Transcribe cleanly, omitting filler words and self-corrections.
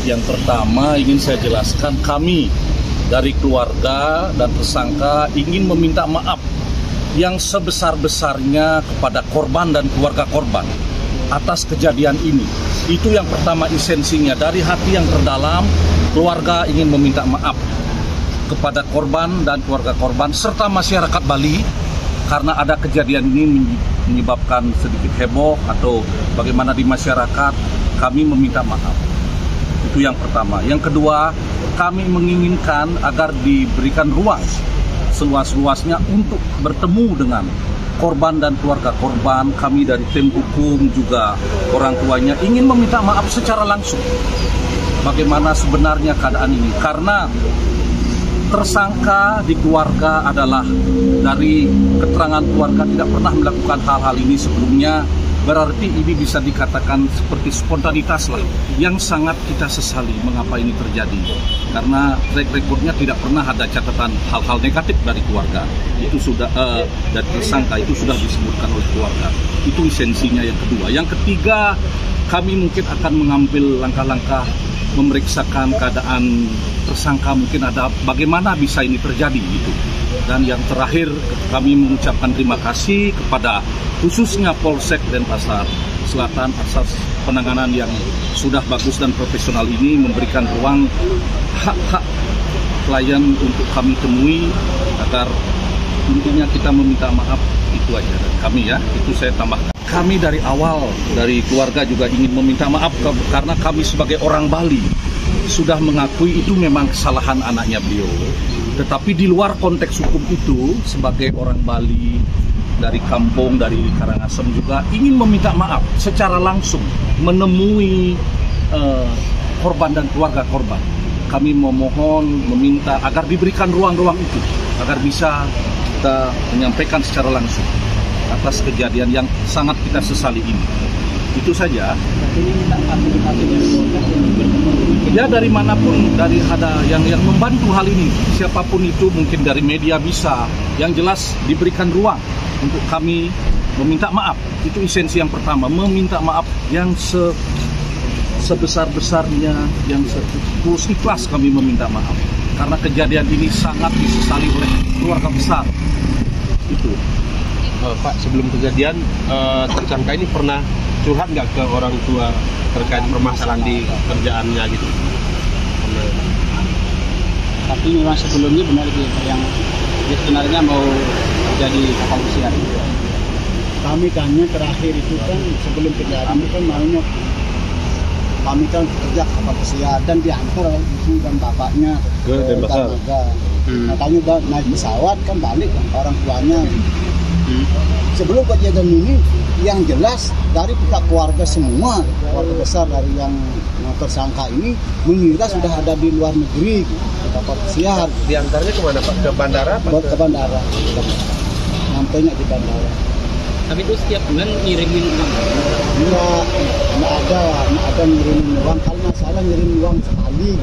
Yang pertama ingin saya jelaskan, kami dari keluarga dan tersangka ingin meminta maaf yang sebesar-besarnya kepada korban dan keluarga korban atas kejadian ini. Itu yang pertama, esensinya dari hati yang terdalam. Keluarga ingin meminta maaf kepada korban dan keluarga korban serta masyarakat Bali karena ada kejadian ini menyebabkan sedikit heboh atau bagaimana di masyarakat. Kami meminta maaf. Itu yang pertama. Yang kedua, kami menginginkan agar diberikan ruang seluas-luasnya untuk bertemu dengan korban dan keluarga korban. Kami dari tim hukum juga orang tuanya ingin meminta maaf secara langsung bagaimana sebenarnya keadaan ini, karena tersangka di keluarga adalah dari keterangan keluarga tidak pernah melakukan hal-hal ini sebelumnya. Berarti ini bisa dikatakan seperti spontanitas lah, yang sangat kita sesali mengapa ini terjadi. Karena track recordnya tidak pernah ada catatan hal-hal negatif dari keluarga. Itu sudah dari tersangka itu sudah disebutkan oleh keluarga. Itu esensinya yang kedua. Yang ketiga, kami mungkin akan mengambil langkah-langkah memeriksakan keadaan tersangka, mungkin ada bagaimana bisa ini terjadi gitu. Dan yang terakhir, kami mengucapkan terima kasih kepada khususnya Polsek Denpasar Selatan atas penanganan yang sudah bagus dan profesional ini, memberikan ruang hak-hak klien untuk kami temui agar intinya kita meminta maaf. Itu aja kami ya, itu saya tambahkan. Kami dari awal, dari keluarga juga ingin meminta maaf karena kami sebagai orang Bali sudah mengakui itu memang kesalahan anaknya beliau. Tetapi di luar konteks hukum itu, sebagai orang Bali dari kampung, dari Karangasem juga ingin meminta maaf secara langsung, menemui korban dan keluarga korban. Kami memohon, meminta agar diberikan ruang-ruang itu, agar bisa kita menyampaikan secara langsung atas kejadian yang sangat kita sesali ini. Itu saja. Ya, dari manapun, dari ada yang membantu hal ini, siapapun itu, mungkin dari media bisa. Yang jelas diberikan ruang untuk kami meminta maaf. Itu esensi yang pertama, meminta maaf yang sebesar-besarnya, yang tulus ikhlas kami meminta maaf. Karena kejadian ini sangat disesali oleh keluarga besar. Itu. Pak, sebelum kejadian, tersangka ini pernah curhat nggak ke orang tua terkait permasalahan di kerjaannya gitu? Tapi memang sebelumnya benar yang dia sebenarnya mau jadi kapal pesiar. Kami tanya terakhir itu kan sebelum kejadian itu kan maunya kami kan kerja kapal pesiar dan diantar oleh ibu dan bapaknya ke Denpasar. Katanya udah naik pesawat kan balik kan orang tuanya. Sebelum kejadian ini yang jelas dari pihak keluarga semua, keluarga besar dari yang tersangka ini mengira sudah ada di luar negeri kapal pesiar. Di antaranya kemana Pak? Ke bandara? Ke bandara. Nampaknya di bandara. Tapi itu setiap bulan ngirimin uang? Nggak ada ngirimin uang. Kalau masalah ngirim uang sekali.